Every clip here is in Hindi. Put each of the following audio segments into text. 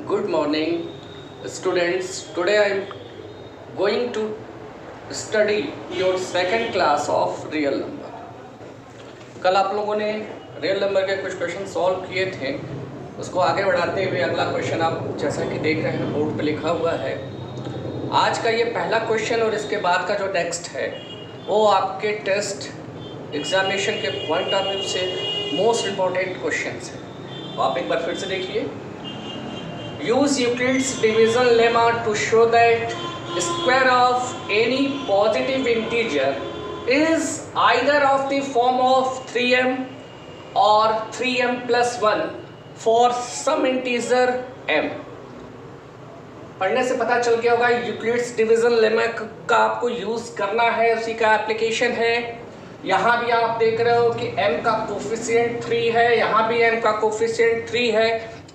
Good morning, students. Today I am going to study your second class of real number. कल आप लोगों ने रियल नंबर के कुछ क्वेश्चन सॉल्व किए थे, उसको आगे बढ़ाते हुए अगला क्वेश्चन आप जैसा कि देख रहे हैं बोर्ड पे लिखा हुआ है। आज का ये पहला क्वेश्चन और इसके बाद का जो नेक्स्ट है वो आपके टेस्ट एग्जामिनेशन के पॉइंट ऑफ व्यू से मोस्ट इम्पॉर्टेंट क्वेश्चन है। तो आप एक बार फिर से देखिए। Use Euclid's division lemma to show that square of any positive integer is either of the form of 3m or 3m plus 1 for some integer m। पढ़ने से पता चल गया होगा यूक्लिड्स डिवीजन लेमा का आपको यूज करना है, उसी का एप्लीकेशन है। यहाँ भी आप देख रहे हो कि m का कोफिशिएंट 3 है, यहाँ भी m का कोफिशिएंट 3 है।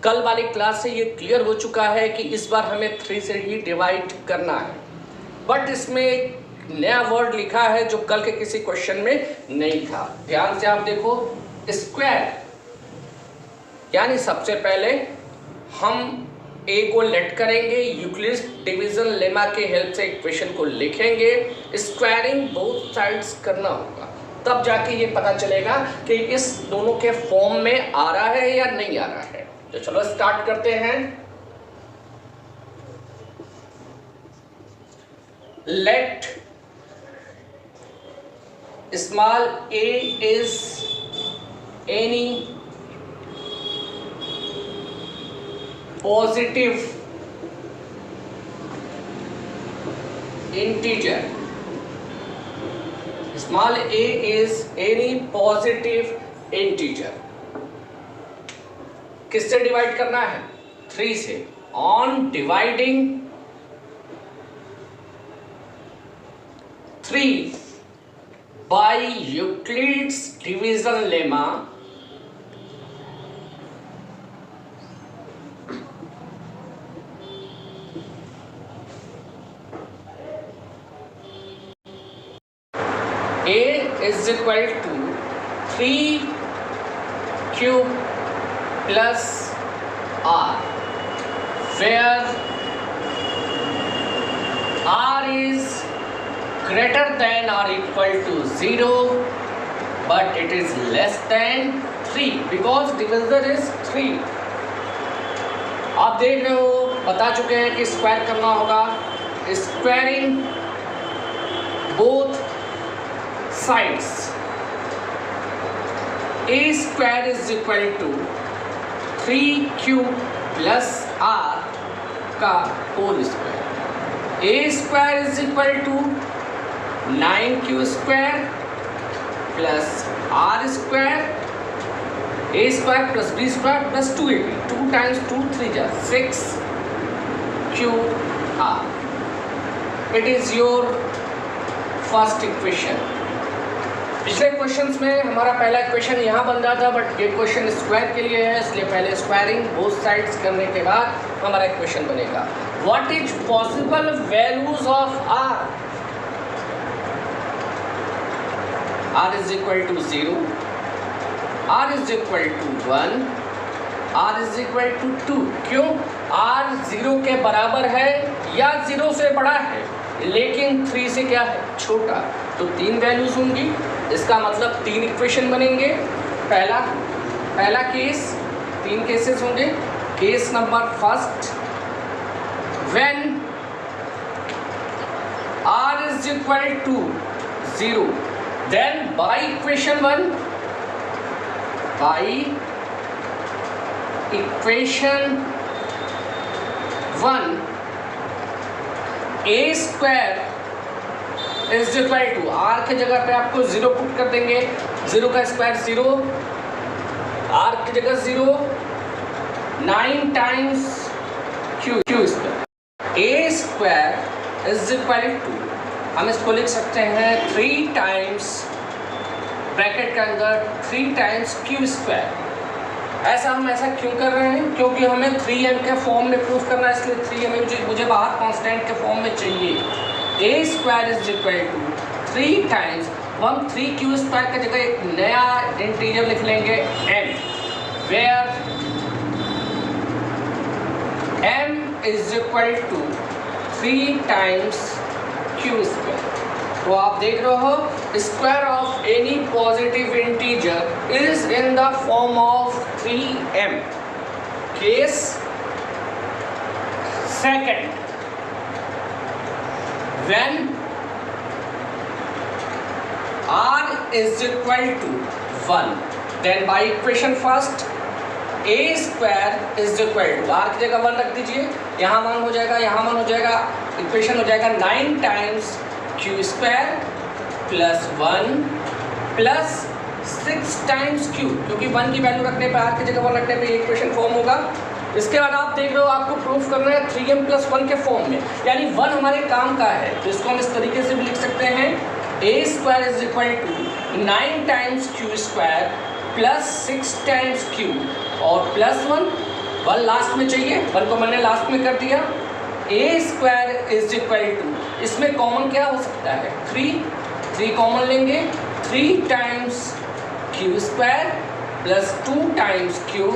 कल वाली क्लास से ये क्लियर हो चुका है कि इस बार हमें 3 से ही डिवाइड करना है, बट इसमें एक नया वर्ड लिखा है जो कल के किसी क्वेश्चन में नहीं था। ध्यान से आप देखो, स्क्वायर यानी सबसे पहले हम ए को लेट करेंगे, यूक्लिड्स डिवीजन लेमा के हेल्प से इक्वेशन को लिखेंगे, स्क्वायरिंग बोथ साइड्स करना होगा, तब जाके ये पता चलेगा कि इस दोनों के फॉर्म में आ रहा है या नहीं आ रहा है। तो चलो स्टार्ट करते हैं। Let small a is any positive integer. Small a is any positive integer. किससे डिवाइड करना है? 3 से। On dividing 3 by Euclid's division lemma a is equal to 3 cube plus r, where r is greater than or equal to 0 but it is less than 3 because divisor is 3। आप देख रहे हो, बता चुके हैं कि स्क्वायर करना होगा, squaring both sides. a square is equal to 3 cube plus r का whole square. a square is equal to 9q square plus r square, a square plus b square plus 2ab, 2 times 2 3 जा 6q r। it is your first equation। पिछले क्वेश्चंस में हमारा पहला क्वेश्चन यहाँ बन रहा था, बट ये क्वेश्चन स्क्वायर के लिए है, इसलिए पहले स्क्वायरिंग बोथ साइड्स करने के बाद हमारा क्वेश्चन बनेगा। What is possible values of r? r is equal to 0, r is equal to 1, r is equal to 2। क्यों? r 0 के बराबर है या 0 से बड़ा है, लेकिन 3 से क्या है? छोटा। तो 3 वैल्यूज होंगी, इसका मतलब 3 इक्वेशन बनेंगे। पहला केस, 3 केसेस होंगे। Case number first, when r is equal to 0 then by equation 1, by equation 1 a square is equal to, r के जगह पे आपको 0 पुट कर देंगे, 0 का स्क्वायर 0, r की जगह 0, 9 times q square. a square is equal to, हम इसको लिख सकते हैं 3 टाइम्स ब्रैकेट के अंदर 3 टाइम्स q स्क्वायर। ऐसा हम ऐसा क्यों कर रहे हैं? क्योंकि हमें 3m के फॉर्म में प्रूफ करना है, इसलिए 3m मुझे बाहर कांस्टेंट के फॉर्म में चाहिए। a square is equal to 3 times, हम 3q स्क्वायर की जगह एक नया इंटीजर लिख लेंगे m, where m is equal to 3 times q square. तो आप देख रहे हो square of any positive integer is in the form of 3m। Case second, when r is equal to 1, then by equation first a square is equal to r की जगह 1 रख दीजिए, यहाँ 1 हो जाएगा, यहाँ 1 हो जाएगा, इक्वेशन हो जाएगा 9 times q square plus 1 plus 6 times q, क्योंकि 1 की वैल्यू रखने पे r की जगह 1 रखने पे ये इक्वेशन फॉर्म होगा। इसके बाद आप देख रहे हो आपको प्रूफ करना है 3m प्लस 1 के फॉर्म में, यानी 1 हमारे काम का है, तो इसको हम इस तरीके से भी लिख सकते हैं a square is equal to 9 times q square plus 6 times q और प्लस 1 लास्ट में चाहिए, 1 को मैंने लास्ट में कर दिया। a square is equal to, इसमें कॉमन क्या हो सकता है 3 कॉमन लेंगे, 3 times q square plus 2 times q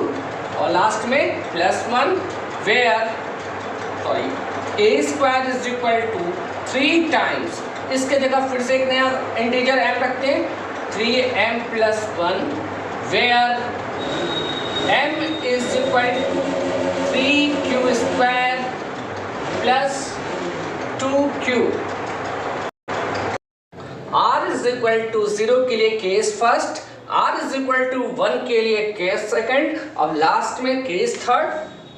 और लास्ट में plus 1, where a square is equal to 3 times, इसके जगह फिर से एक नया इंटीजर m रखते हैं 3m plus 1, where m is equal to 3q square plus 2q। r is equal to 0 के लिए case first, r is equal to 1 के लिए केस सेकंड, अब लास्ट में case third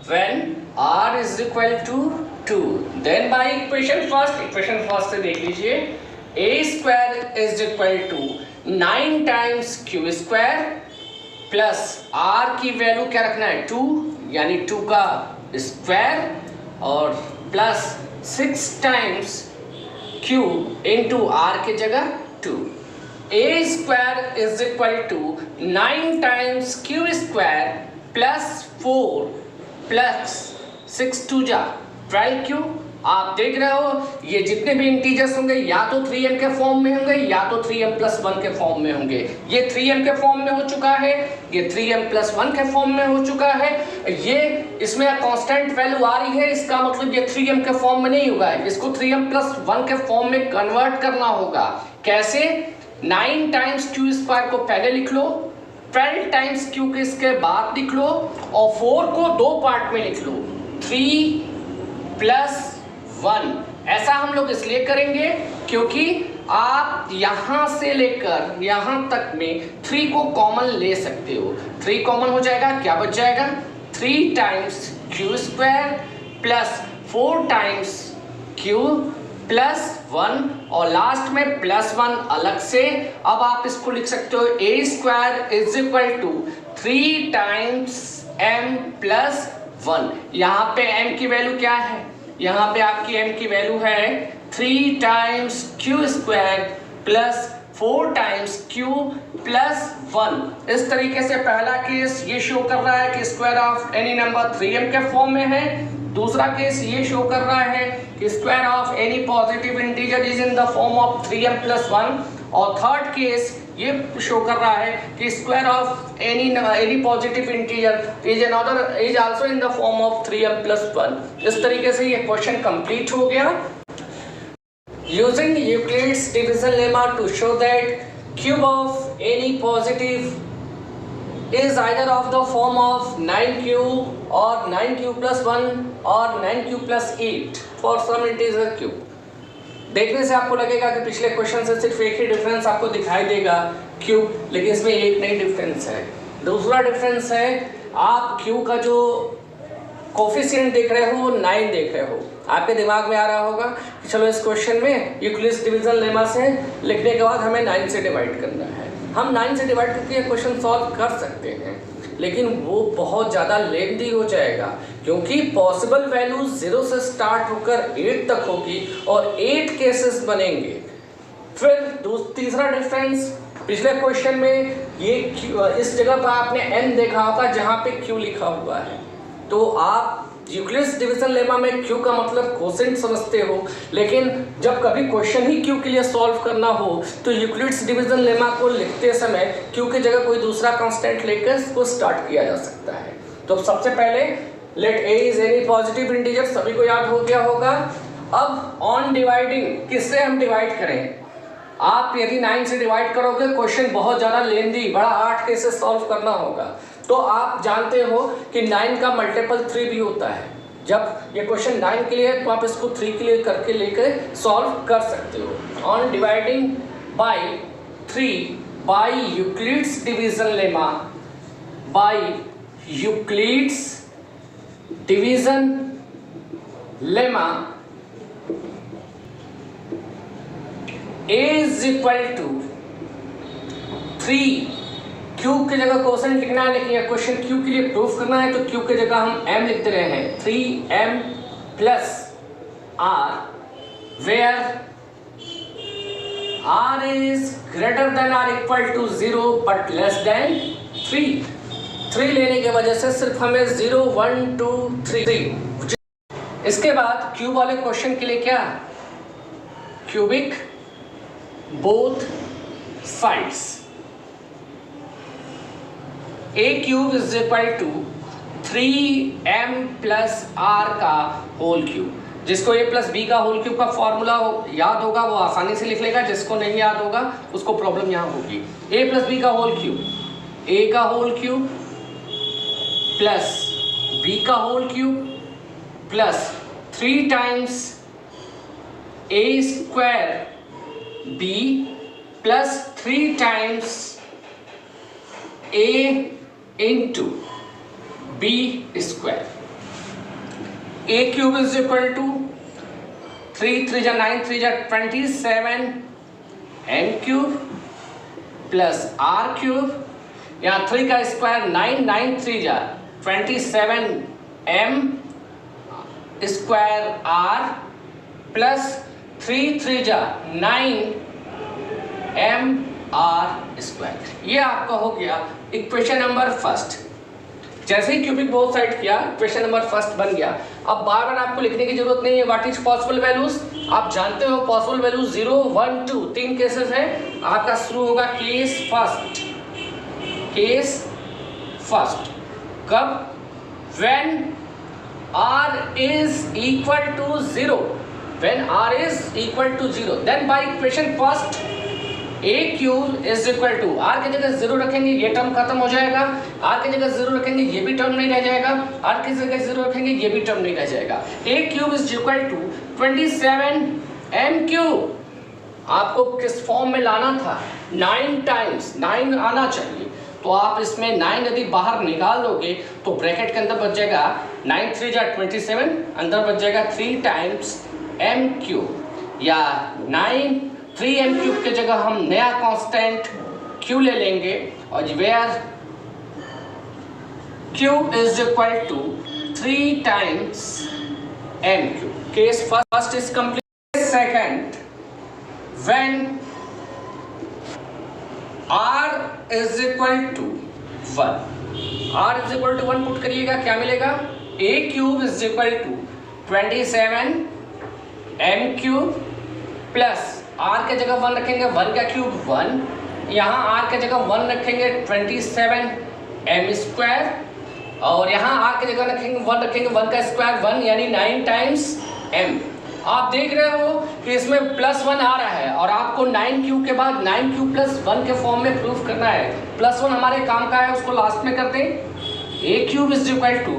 when r is equal to 2, then by equation first से देख लीजिए a square is equal to 9 times q square plus r की वैल्यू क्या रखना है 2, यानी 2 का स्क्वायर और plus 6 times q into r की जगह 2। a square is equal to 9 times q square plus 4 plus 6 2 जा 12q। आप देख रहे हो ये जितने भी इंटीजर्स होंगे या तो 3m के फॉर्म में होंगे या तो 3m प्लस 1 के फॉर्म में होंगे। ये 3m के फॉर्म में हो चुका है, ये 3m प्लस 1 के फॉर्म में हो चुका है, ये इसमें कांस्टेंट वैल्यू आ रही है, इसका मतलब ये 3m के फॉर्म में नहीं होगा, इसको 3m प्लस 1 के फॉर्म में कन्वर्ट करना होगा। कैसे? 9 टाइम्स q स्क्वायर को पहले लिख लो, 12 टाइम्स q के इसके बाद लिख लो और 4 को 2 पार्ट में लिख लो, 3 प्लस 1। ऐसा हम लोग इसलिए करेंगे क्योंकि आप यहां से लेकर यहां तक में 3 को कॉमन ले सकते हो, 3 कॉमन हो जाएगा, क्या बच जाएगा 3 times q square plus 4 times q plus 1 और लास्ट में प्लस 1 अलग से। अब आप इसको लिख सकते हो a square is equal to 3 times m plus 1। यहाँ पे m की वैल्यू क्या है, यहाँ पे आपकी m की वैल्यू है 3 times q square plus 4 times q plus 1। इस तरीके से पहला केस ये शो कर रहा है कि square of any number 3m के फॉर्म में है, दूसरा केस ये शो कर रहा है कि square of any positive integer is in the form of 3m plus 1, और थर्ड केस ये शो कर रहा है कि square of any positive integer is also in the form of 3m plus 1। इस तरीके से ये क्वेश्चन कंप्लीट हो गया। Using Euclid's division lemma to show that cube of any positive is either of the form of 9q or 9q plus 1 or 9q plus 8 for some integer q। देखने से आपको लगेगा कि पिछले क्वेश्चन से सिर्फ एक ही डिफरेंस आपको दिखाई देगा q, लेकिन इसमें एक नई डिफरेंस है। दूसरा डिफरेंस है आप q का जो कोफिशिएंट देख रहे हो 9 देख रहे हो। आपके दिमाग में आ रहा होगा कि चलो इस क्वेश्चन में यूक्लिड्स डिवीजन लेमा से लिखने के बाद हमें 9 से डिवाइड करना है। हम 9 से डिवाइड करके क्वेश्चन सॉल्व कर सकते हैं, लेकिन वो बहुत ज़्यादा लेंथी हो जाएगा क्योंकि पॉसिबल वैल्यू 0 से स्टार्ट होकर 8 तक होगी और 8 केसेस बनेंगे। फिर तीसरा डिफरेंस, पिछले क्वेश्चन में ये इस जगह पर आपने n देखा होगा जहाँ पे q लिखा हुआ है, तो आप यूक्लिड्स डिवीजन लेमा में q का मतलब कोसेंट समझते हो, लेकिन जब कभी क्वेश्चन ही q के लिए सॉल्व करना हो तो यूक्लिड्स डिवीजन लेमा को लिखते समय q की जगह कोई दूसरा कांस्टेंट लेकर इसको स्टार्ट किया जा सकता है। तो सबसे पहले let a is any positive integer, सभी को याद हो गया होगा। अब ऑन डिवाइडिंग किससे हम डिवाइड करें? आप यदि 9 से डिवाइड करोगे क्वेश्चन बहुत ज़्यादा लेंदी, बड़ा 8 केसेस सॉल्व करना होगा। तो आप जानते हो कि 9 का मल्टीपल 3 भी होता है। जब ये क्वेश्चन 9 के लिए है तो आप इसको 3 के लिए करके लेकर सॉल्व कर सकते हो। On dividing by 3 by Euclid's division lemma, by Euclid's division lemma a is equal to 3, cube की जगह क्वेश्चन लिखना है, लेकिन यह क्वेश्चन क्यूब के लिए प्रूफ करना है तो क्यूब की जगह हम m लिख दे रहे हैं, 3m plus r, where r is greater than or equal to 0 but less than 3 लेने की वजह से सिर्फ हमें 0 1 2 3। इसके बाद क्यूब वाले क्वेश्चन के लिए क्या, cubic both sides, a cube is equal to 3m plus r का होल क्यूब। जिसको a प्लस बी का होल क्यूब का फॉर्मूला याद होगा वो आसानी से लिख लेगा, जिसको नहीं याद होगा उसको प्रॉब्लम यहाँ होगी। a प्लस बी का होल क्यूब, a का होल क्यूब प्लस b का whole cube plus 3 times a square b plus 3 times a into b square. a cube is equal to 3 3 जा 9 3 जा 27 m cube plus r cube, यहाँ 3 का स्क्वायर 9 9 3 जा 27 m स्क्वायर r प्लस 3 3 जा 9 m r स्क्वायर। ये आपका हो गया इक्वेशन नंबर फर्स्ट। जैसे ही क्यूबिक बोथ साइड किया इक्वेशन नंबर फर्स्ट बन गया। अब बार बार आपको लिखने की जरूरत नहीं है व्हाट इज पॉसिबल वैल्यूज, आप जानते हो पॉसिबल वैल्यूज 0 1 2 3 केसेस है। आपका शुरू होगा केस फर्स्ट, केस फर्स्ट कब, when r is equal to 0, when r is equal to 0 then by equation first a cube is equal to, r की जगह 0 रखेंगे ये टर्म खत्म हो जाएगा, r की जगह 0 रखेंगे ये भी टर्म नहीं रह जाएगा, r की जगह 0 रखेंगे ये भी टर्म नहीं रह जाएगा। a cube is equal to 27 m cube। आपको किस फॉर्म में लाना था, 9 टाइम्स 9 आना चाहिए, तो आप इसमें 9 यदि बाहर निकाल दोगे तो ब्रैकेट के अंदर बच जाएगा 9 3 जा 27, अंदर बच जाएगा 3 टाइम्स m क्यूब, या 9 3m क्यूब के जगह हम नया कांस्टेंट q ले लेंगे और where q is equal to 3 times m cube. Case first is complete. Second, when r is equal to 1, r is equal to 1 put करिएगा, क्या मिलेगा, a cube is equal to 27 m cube plus r के जगह 1 रखेंगे, 1 का क्यूब 1, यहाँ r के जगह 1 रखेंगे 27 m स्क्वायर, और यहाँ r के जगह रखेंगे 1 का स्क्वायर 1 यानी 9 टाइम्स m। आप देख रहे हो कि इसमें प्लस 1 आ रहा है और आपको 9 क्यूब के बाद 9 क्यूब प्लस 1 के फॉर्म में प्रूफ करना है। प्लस 1 हमारे काम का है, उसको लास्ट में करते हैं। a cube is equal to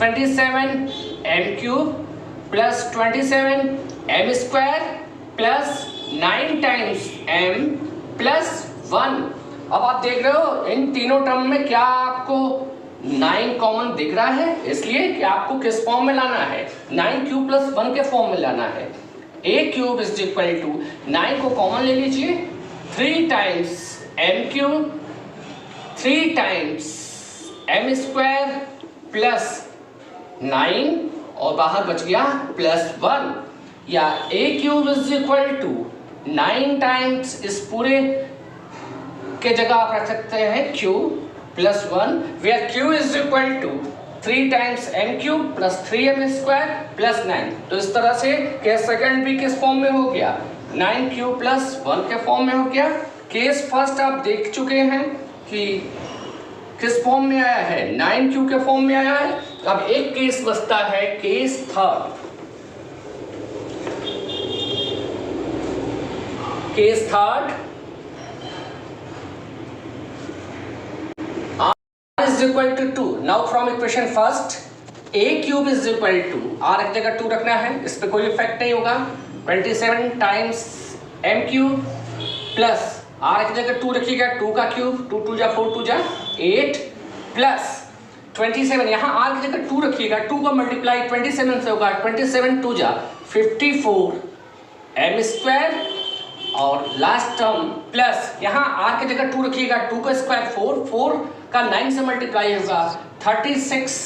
27 m cube plus 27 m square plus 9 times m plus 1। अब आप देख रहे हो इन तीनों टर्म में क्या आपको 9 कॉमन दिख रहा है, इसलिए कि आपको किस फॉर्म में लाना है, 9 क्यूब प्लस 1 के फॉर्म में लाना है। a cube is equal to 9 को कॉमन ले लीजिए, 3 times m cube 3 times m square plus 9 और बाहर बच गया प्लस 1, या a cube is equal to 9 times इस पूरे के जगह आप रख सकते हैं q plus 1, where q is equal to 3 times m cube plus 3m square plus 9। तो इस तरह से केस सेकंड भी किस फॉर्म में हो गया, 9 क्यूब प्लस 1 के फॉर्म में हो गया। केस फर्स्ट आप देख चुके हैं कि किस फॉर्म में आया है, 9 क्यूब के फॉर्म में आया है। अब एक केस बचता है, case third. Case third, r is equal to 2. Now from equation first, a cube is equal to, r एक जगह 2 रखना है, इस पे कोई इफेक्ट नहीं होगा, 27 times m cube plus r एक जगह 2 रखिएगा, 2 का क्यूब, 2 2 जा 4 2 जा 8 प्लस 27, यहाँ r की जगह 2 रखिएगा, 2 का मल्टीप्लाई 27 से होगा, 27 2 जा 54 m स्क्वायर और लास्ट टर्म प्लस यहाँ r की जगह 2 रखिएगा, 2 का स्क्वायर 4, 4 का 9 से मल्टीप्लाई होगा 36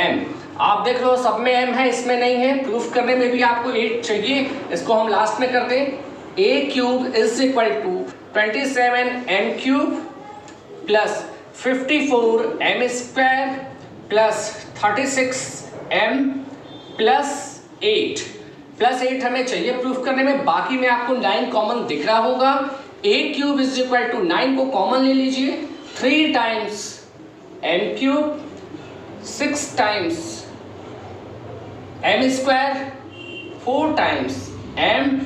m। आप देख लो सब में m है, इसमें नहीं है, प्रूफ करने में भी आपको 8 चाहिए, इसको हम लास्ट में कर दें। a cube is equal to 27 m cube plus 54 m square plus 36 m plus 8 हमें चाहिए प्रूफ करने में, बाकी में आपको 9 कॉमन दिख रहा होगा। a cube is equal to 9 को कॉमन ले लीजिए, 3 times m cube 6 times m square 4 times m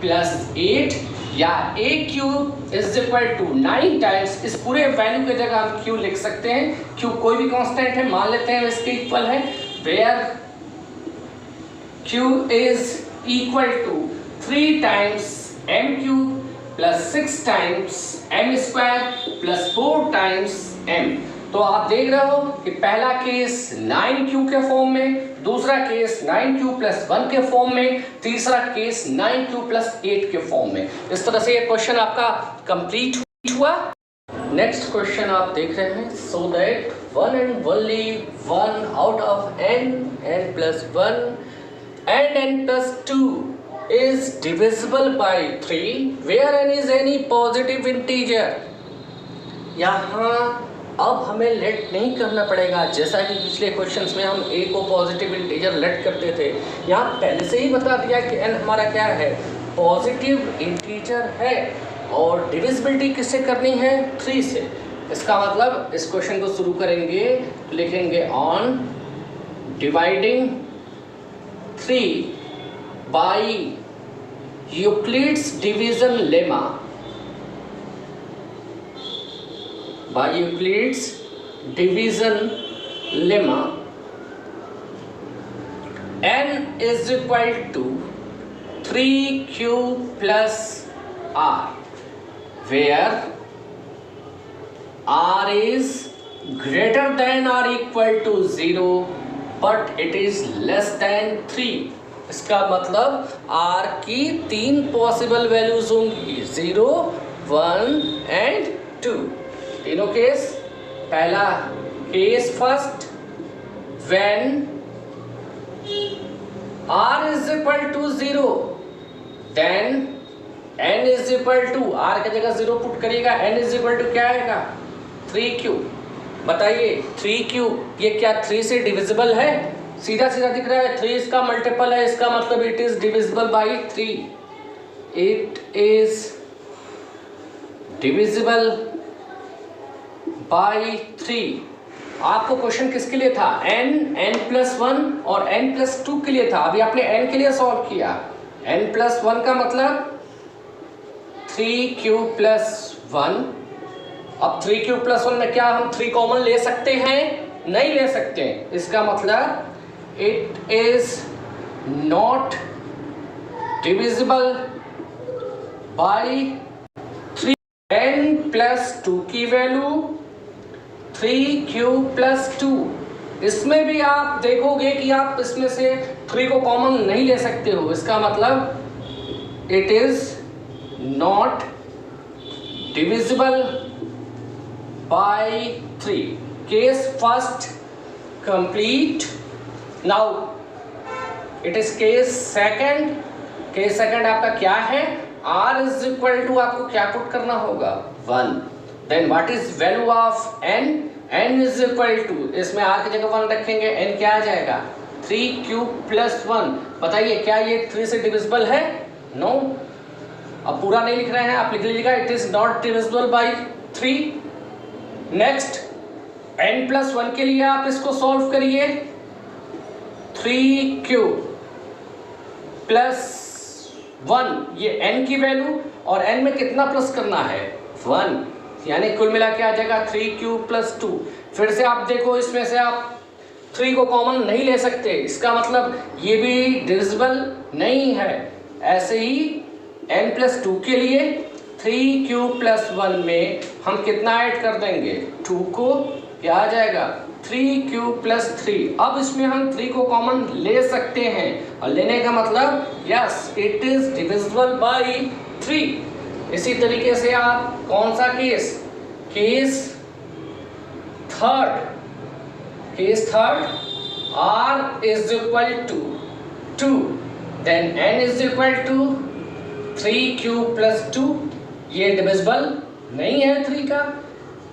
plus 8 या a cube is equal to 9 times, इस पूरे वैल्यू की जगह हम q लिख सकते हैं, q कोई भी कांस्टेंट है मान लेते हैं इसके इक्वल है, where q is equal to 3 times m cube plus 6 times m square plus 4 times m। तो आप देख रहे हो कि पहला केस 9q के फॉर्म में, दूसरा केस 9q प्लस 1 के फॉर्म में, तीसरा केस 9q प्लस 8 के फॉर्म में। इस तरह से ये क्वेश्चन आपका कंप्लीट हुआ। नेक्स्ट क्वेश्चन आप देख रहे हैं, so that one and only one out of n plus 1 and n plus 2 is divisible by 3 where n is any positive integer। यहाँ अब हमें लेट नहीं करना पड़ेगा, जैसा कि पिछले क्वेश्चंस में हम a को पॉजिटिव इंटीजर लेट करते थे, यहाँ पहले से ही बता दिया कि n हमारा क्या है, पॉजिटिव इंटीजर है और डिविजिबिलिटी किससे करनी है, 3 से। इसका मतलब इस क्वेश्चन को शुरू करेंगे, लिखेंगे on dividing 3 by Euclid's division lemma, by Euclid's division lemma, n is equal to 3q plus r, where r is greater than or equal to 0 but it is less than 3। इसका मतलब r की 3 पॉसिबल वैल्यूज होंगी, 0 1 एंड 2। तीनों केस, पहला case first, when r is equal to 0 then n is equal to, r की जगह 0 पुट करिएगा, n is equal to क्या आएगा, 3q। बताइए 3q ये क्या 3 से डिविजिबल है, सीधा सीधा दिख रहा है, 3 इसका मल्टीपल है, इसका मतलब it is divisible by 3, it is divisible by 3। आपको क्वेश्चन किसके लिए था, n प्लस 1 और n प्लस 2 के लिए था, अभी आपने n के लिए सॉल्व किया, n प्लस 1 का मतलब 3q प्लस 1। अब 3q प्लस 1 में क्या हम 3 कॉमन ले सकते हैं, नहीं ले सकते, इसका मतलब it is not divisible by 3। n plus 2 की वैल्यू 3q प्लस 2, इसमें भी आप देखोगे कि आप इसमें से 3 को कॉमन नहीं ले सकते हो, इसका मतलब it is not divisible by 3। case first complete। now it is case second। case second आपका क्या है, r is equal to आपको क्या पुट करना होगा, 1। then what is value of n, n is equal to, इसमें r की जगह 1 रखेंगे, n क्या आ जाएगा, 3q plus 1। बताइए क्या ये 3 से डिविजिबल है, नो। अब पूरा नहीं लिख रहे हैं, आप लिख लीजिएगा it is not divisible by 3। Next n plus 1 के लिए आप इसको सॉल्व करिए, 3q प्लस 1, ये n की वैल्यू, और n में कितना प्लस करना है 1, यानी कुल मिला के आ जाएगा 3q प्लस 2। फिर से आप देखो, इसमें से आप 3 को कॉमन नहीं ले सकते, इसका मतलब ये भी डिविजिबल नहीं है। ऐसे ही n प्लस 2 के लिए 3q प्लस 1 में हम कितना ऐड कर देंगे 2 को, क्या आ जाएगा 3q प्लस 3। अब इसमें हम 3 को कॉमन ले सकते हैं, और लेने का मतलब yes it is divisible by 3। इसी तरीके से आप कौन सा case third r is equal to 2, then n is equal to 3q plus 2, ये डिविजिबल नहीं है 3 का।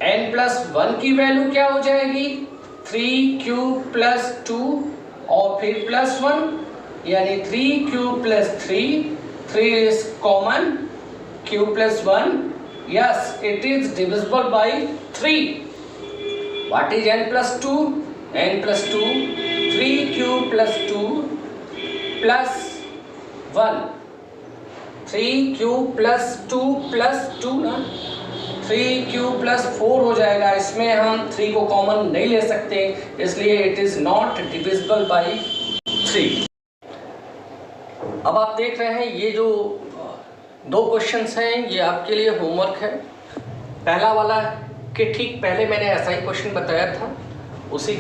n प्लस 1 की वैल्यू क्या हो जाएगी 3q प्लस 2 और फिर प्लस 1, यानी 3q plus 3 is common, q plus 1, yes it is divisible by 3। What is n plus 2? n plus 2 3q plus 2 plus 1, 3q plus 2 ना, 3q प्लस 4 हो जाएगा। इसमें हम 3 को कॉमन नहीं ले सकते, इसलिए it is not divisible by 3। अब आप देख रहे हैं ये जो 2 क्वेश्चंस हैं, ये आपके लिए होमवर्क है। पहला वाला के ठीक पहले मैंने ऐसा ही क्वेश्चन बताया था, उसी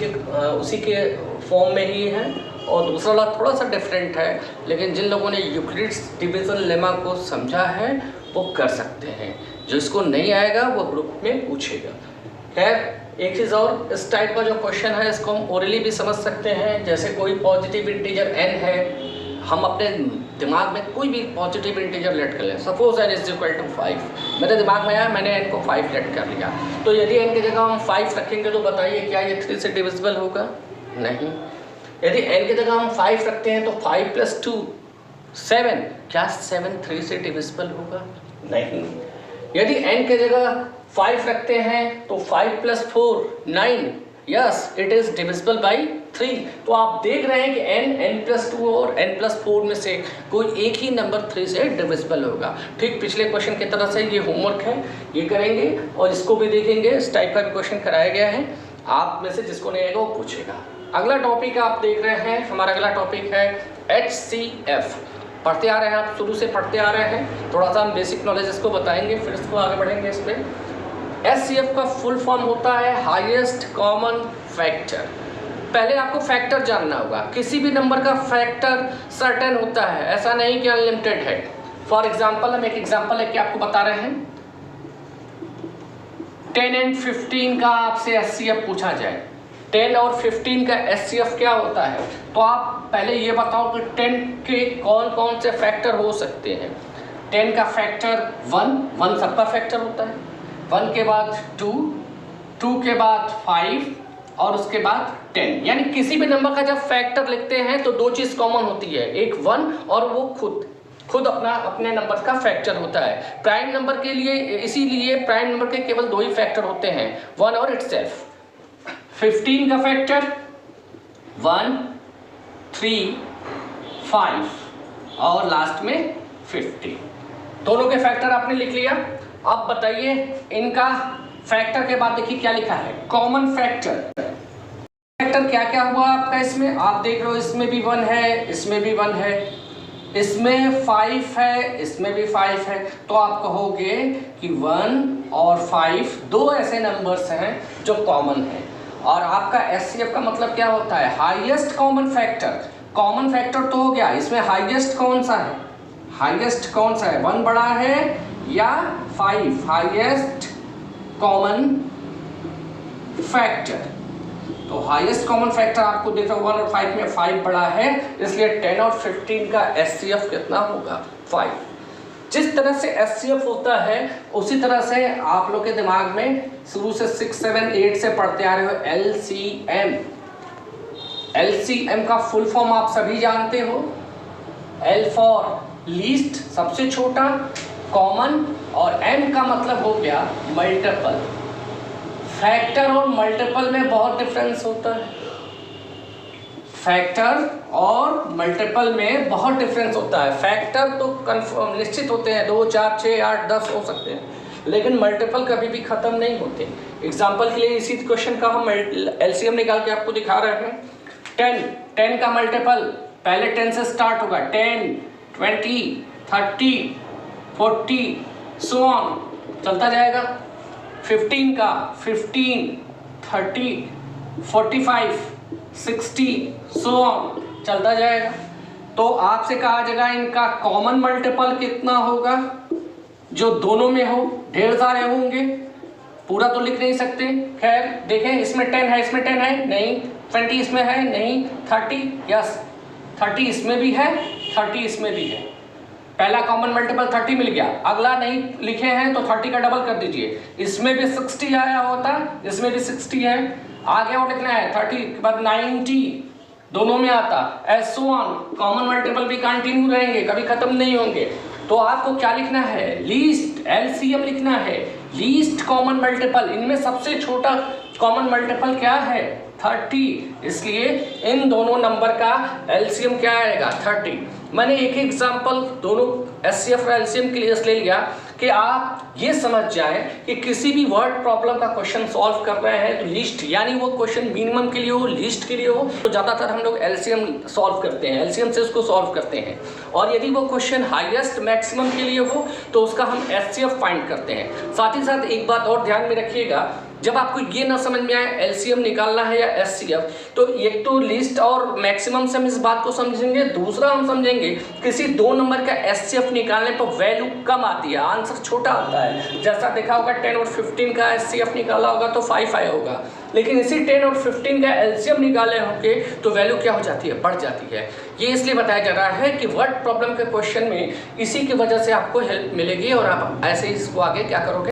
के फॉर्म में ही है, और दूसरा वाला थोड़ा सा डिफरेंट है, लेकिन जिन लोगों ने यूक्लिड्स डिवीजन लेमा को समझा है वो कर सकते हैं, जो इसको नहीं आएगा वो ग्रुप में पूछेगा। खैर एक चीज़ और, इस टाइप का जो क्वेश्चन है इसको हम ओरली भी समझ सकते हैं। जैसे कोई पॉजिटिव इंटीजर n है, हम अपने दिमाग में कोई भी पॉजिटिव इंटीजर लेट कर लें, suppose n is equal to 5, मेरे दिमाग में आया, मैंने n को 5 लेट कर लिया, तो यदि n की जगह हम 5 रखेंगे तो बताइए क्या ये 3 से डिविजिबल होगा? नहीं। यदि n की जगह हम 5 रखते हैं तो 5 प्लस 2 7, क्या 7 3 से डिविजिबल होगा? नहीं। यदि n की जगह 5 रखते हैं तो 5 plus 4 9, yes it is divisible by 3। तो आप देख रहे हैं कि n प्लस 2 और n प्लस 4 में से कोई एक ही नंबर 3 से डिविजिबल होगा। ठीक पिछले क्वेश्चन की तरह से ये होमवर्क है, ये करेंगे और इसको भी देखेंगे। इस टाइप का भी क्वेश्चन कराया गया है, आप में से जिसको नहीं आएगा वो पूछेगा। अगला टॉपिक आप देख रहे हैं, हमारा अगला टॉपिक है HCF। पढ़ते आ रहे हैं, आप शुरू से पढ़ते आ रहे हैं, थोड़ा सा हम बेसिक नॉलेज इसको बताएंगे, फिर इसको आगे बढ़ेंगे। इस पर HCF का फुल फॉर्म होता है हाईएस्ट कॉमन फैक्टर। पहले आपको फैक्टर जानना होगा, किसी भी नंबर का फैक्टर सर्टेन होता है, ऐसा नहीं कि अनलिमिटेड है। फॉर एग्जाम्पल हम एक एग्जाम्पल लेके आपको बता रहे हैं, 10 और 15 का आपसे HCF पूछा जाए, 10 और 15 का HCF क्या होता है, तो आप पहले ये बताओ कि 10 के कौन कौन से फैक्टर हो सकते हैं। 10 का फैक्टर 1 सबका फैक्टर होता है, 1 के बाद 2 के बाद 5 और उसके बाद 10। यानी किसी भी नंबर का जब फैक्टर लिखते हैं तो 2 चीज़ कॉमन होती है, एक 1 और वो खुद अपने नंबर का फैक्टर होता है। प्राइम नंबर के लिए, इसीलिए प्राइम नंबर के केवल 2 ही फैक्टर होते हैं, 1 और इटसेल्फ। 15 का फैक्टर 1 3 5 और लास्ट में 50। दोनों के फैक्टर आपने लिख लिया। अब बताइए इनका फैक्टर के बाद देखिए क्या लिखा है, कॉमन फैक्टर। फैक्टर क्या क्या हुआ आपका इसमें, आप देख लो, इसमें भी 1 है, इसमें भी 1 है, इसमें 5 है, इसमें भी 5 है। तो आप कहोगे कि 1 और 5 2 ऐसे नंबर्स हैं जो कॉमन हैं। और आपका HCF का मतलब क्या होता है, highest common factor. Common factor तो हो गया, इसमें हाईएस्ट कौन सा है, हाईएस्ट कौन सा है, 1 बड़ा है या 5, हाईएस्ट कॉमन फैक्टर। तो हाईएस्ट कॉमन फैक्टर आपको देख रहा हूँ 1 और 5 में 5 बड़ा है, इसलिए 10 और 15 का HCF कितना होगा 5। जिस तरह से HCF होता है उसी तरह से आप लोग के दिमाग में शुरू से 6 7 8 से पढ़ते आ रहे हो LCM। LCM का फुल फॉर्म आप सभी जानते हो, L फॉर लीस्ट सबसे छोटा, कॉमन, और M का मतलब हो गया मल्टीपल। फैक्टर और मल्टीपल में बहुत डिफरेंस होता है। फैक्टर और मल्टीपल में बहुत डिफरेंस होता है। फैक्टर तो कन्फर्म निश्चित होते हैं, 2, 4, 6, 8, 10 हो सकते हैं, लेकिन मल्टीपल कभी भी ख़त्म नहीं होते। एग्जाम्पल के लिए इसी क्वेश्चन का हम एलसीएम निकाल के आपको दिखा रहे हैं। 10 का मल्टीपल पहले 10 से स्टार्ट होगा, 10, 20, 30, 40 सो ऑन चलता जाएगा। 15 का 15, 30, 45, 60 सो ऑन चलता जाएगा। तो आपसे कहा जाएगा इनका कॉमन मल्टीपल कितना होगा जो दोनों में हो। ढेर सारे होंगे, पूरा तो लिख नहीं सकते। खैर देखें, इसमें 10 है, इसमें 10 है नहीं, 20 इसमें है नहीं, 30 यस 30 इसमें भी है, 30 इसमें भी है। पहला कॉमन मल्टीपल 30 मिल गया, अगला नहीं लिखे हैं तो 30 का डबल कर दीजिए। इसमें भी 60 आया होता, इसमें भी 60 है, आगे और लिखना है 30 के बाद 90 दोनों में आता, S so on. Common multiple भी कंटिन्यू रहेंगे, कभी खत्म नहीं होंगे। तो आपको क्या लिखना है, लीस्ट एलसीएम लिखना है, लीस्ट कॉमन मल्टीपल। इनमें सबसे छोटा कॉमन मल्टीपल क्या है, 30, इसलिए इन दोनों नंबर का एलसीएम क्या आएगा, 30। मैंने एक एग्जांपल दोनों एचसीएफ और एलसीएम के लिए इसलिए लिया कि आप ये समझ जाएं कि किसी भी वर्ड प्रॉब्लम का क्वेश्चन सॉल्व कर रहे हैं तो लिस्ट, यानी वो क्वेश्चन मिनिमम के लिए हो, लिस्ट के लिए हो, तो ज़्यादातर हम लोग एलसीएम सॉल्व करते हैं, एलसीएम से उसको सॉल्व करते हैं। और यदि वो क्वेश्चन हाईएस्ट मैक्सिमम के लिए हो तो उसका हम एचसीएफ फाइंड करते हैं। साथ ही साथ एक बात और ध्यान में रखिएगा, जब आपको ये ना समझ में आए एलसीएम निकालना है या एचसीएफ, तो एक तो लिस्ट और मैक्सिमम से हम इस बात को समझेंगे, दूसरा हम समझेंगे किसी दो नंबर का एचसीएफ निकालने पर वैल्यू कम आती है, आंसर छोटा आता है। जैसा देखा होगा 10 और 15 का एचसीएफ निकाला होगा तो 5 आया होगा, लेकिन इसी 10 और 15 का एलसीएम निकाले होंगे तो वैल्यू क्या हो जाती है, बढ़ जाती है। ये इसलिए बताया जा रहा है कि वर्ड प्रॉब्लम के क्वेश्चन में इसी की वजह से आपको हेल्प मिलेगी और आप ऐसे ही इसको आगे क्या करोगे।